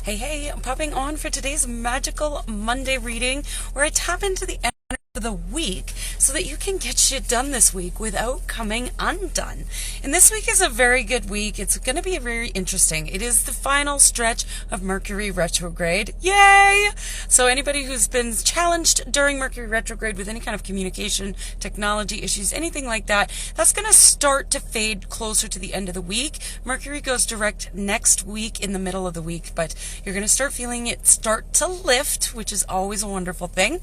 Hey, I'm popping on for today's Magical Monday reading where I tap into the energy of the week so that you can get shit done this week without coming undone. And this week is a very good week. It's going to be very interesting. It is the final stretch of Mercury retrograde. Yay! So anybody who's been challenged during Mercury retrograde with any kind of communication, technology issues, anything like that, that's going to start to fade closer to the end of the week. Mercury goes direct next week in the middle of the week, but you're going to start feeling it start to lift, which is always a wonderful thing.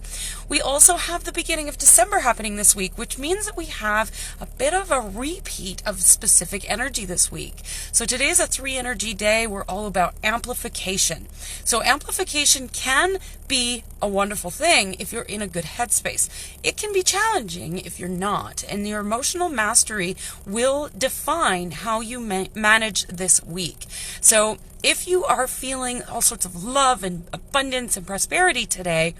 We also have the beginning of December happening this week, which means that we have a bit of a repeat of specific energy this week. So today's a 3 energy day. We're all about amplification. So amplification can be a wonderful thing if you're in a good headspace. It can be challenging if you're not, and your emotional mastery will define how you manage this week. So if you are feeling all sorts of love and abundance and prosperity today,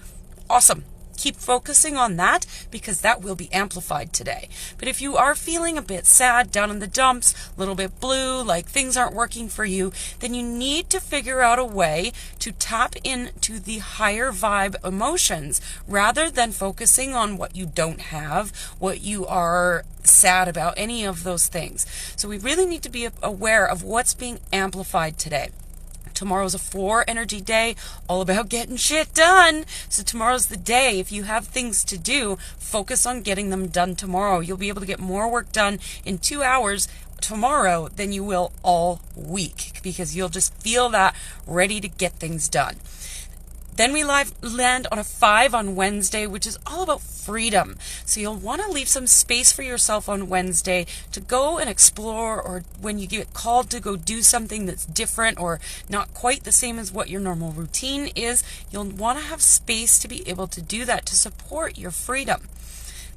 awesome. Keep focusing on that because that will be amplified today. But if you are feeling a bit sad, down in the dumps, a little bit blue, like things aren't working for you, then you need to figure out a way to tap into the higher vibe emotions rather than focusing on what you don't have, what you are sad about, any of those things. So we really need to be aware of what's being amplified today. Tomorrow's a 4 energy day, all about getting shit done. So tomorrow's the day. If you have things to do, focus on getting them done tomorrow. You'll be able to get more work done in 2 hours tomorrow than you will all week because you'll just feel that ready to get things done. Then we land on a 5 on Wednesday, which is all about freedom. So you'll want to leave some space for yourself on Wednesday to go and explore, or when you get called to go do something that's different or not quite the same as what your normal routine is, you'll want to have space to be able to do that to support your freedom.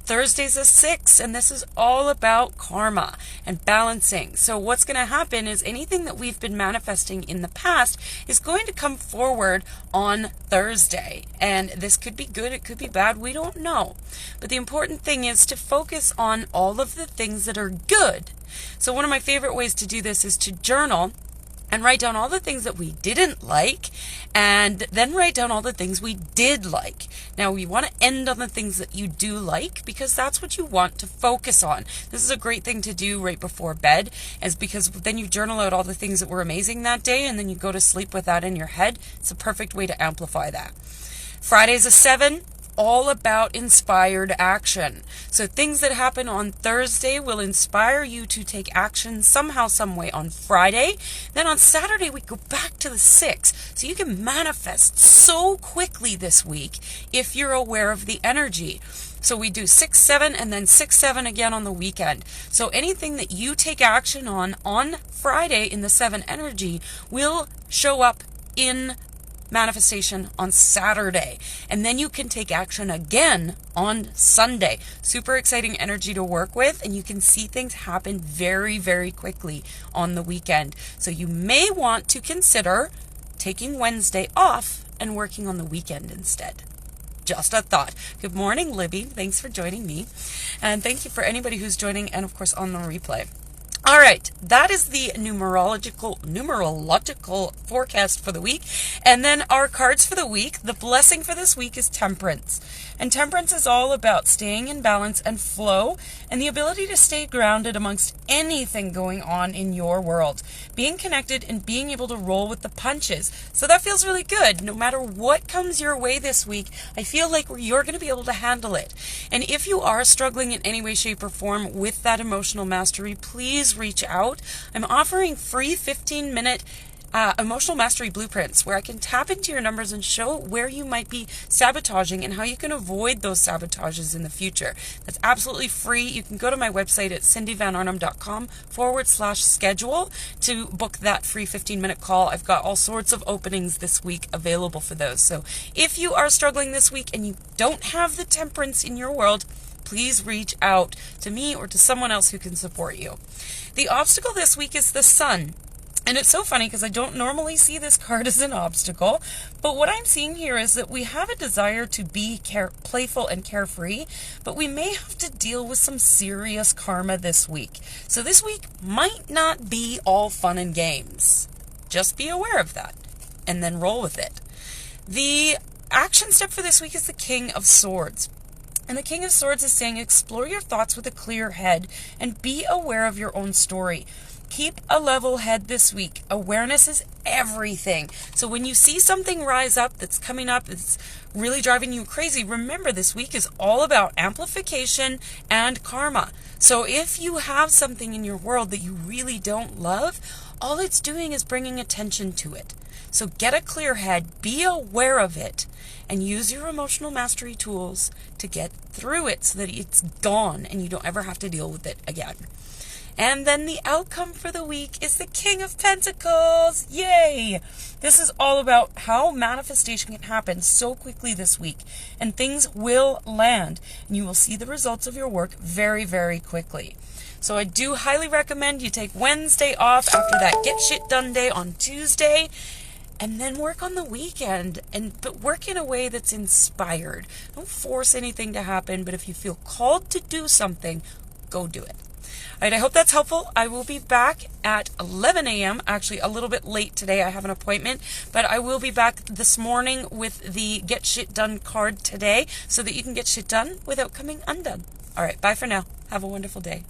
Thursday's a 6, and this is all about karma and balancing. So what's going to happen is anything that we've been manifesting in the past is going to come forward on Thursday. And this could be good, it could be bad, we don't know. But the important thing is to focus on all of the things that are good. So one of my favorite ways to do this is to journal and write down all the things that we didn't like, and then write down all the things we did like. Now, you want to end on the things that you do like, because that's what you want to focus on. This is a great thing to do right before bed, because then you journal out all the things that were amazing that day, and then you go to sleep with that in your head. It's a perfect way to amplify that. Friday's a 7. All about inspired action. So things that happen on Thursday will inspire you to take action somehow, some way on Friday. Then on Saturday, we go back to the 6. So you can manifest so quickly this week if you're aware of the energy. So we do 6, 7, and then 6, 7 again on the weekend. So anything that you take action on Friday in the 7 energy will show up in manifestation on Saturday, and then you can take action again on Sunday. Super exciting energy to work with, and you can see things happen very, very quickly on the weekend. So you may want to consider taking Wednesday off and working on the weekend instead. Just a thought. Good morning, Libby. Thanks for joining me, and thank you for anybody who's joining, and of course on the replay. All right, that is the numerological forecast for the week. And then our cards for the week. The blessing for this week is Temperance. And Temperance is all about staying in balance and flow and the ability to stay grounded amongst anything going on in your world. Being connected and being able to roll with the punches. So that feels really good. No matter what comes your way this week, I feel like you're going to be able to handle it. And if you are struggling in any way, shape, or form with that emotional mastery, please reach out. I'm offering free 15-minute emotional mastery blueprints where I can tap into your numbers and show where you might be sabotaging and how you can avoid those sabotages in the future. That's absolutely free. You can go to my website at cindyvanarnam.com/schedule to book that free 15-minute call. I've got all sorts of openings this week available for those. So if you are struggling this week and you don't have the temperance in your world, please reach out to me or to someone else who can support you. The obstacle this week is the sun. And it's so funny because I don't normally see this card as an obstacle, but what I'm seeing here is that we have a desire to be playful and carefree, but we may have to deal with some serious karma this week. So this week might not be all fun and games. Just be aware of that. and then roll with it. The action step for this week is the King of Swords. And the King of Swords is saying, explore your thoughts with a clear head and be aware of your own story. Keep a level head this week. Awareness is everything. So when you see something rise up that's coming up, it's really driving you crazy, remember this week is all about amplification and karma. So if you have something in your world that you really don't love, all it's doing is bringing attention to it. So get a clear head, be aware of it, and use your emotional mastery tools to get through it so that it's gone and you don't ever have to deal with it again. And then the outcome for the week is the King of Pentacles. Yay! This is all about how manifestation can happen so quickly this week, and things will land, and you will see the results of your work very, very quickly. So I do highly recommend you take Wednesday off after that Get Shit Done Day on Tuesday, and then work on the weekend, but work in a way that's inspired. Don't force anything to happen, but if you feel called to do something, go do it. All right, I hope that's helpful. I will be back at 11 a.m. Actually, a little bit late today. I have an appointment, but I will be back this morning with the Get Shit Done card today so that you can get shit done without coming undone. All right, bye for now. Have a wonderful day.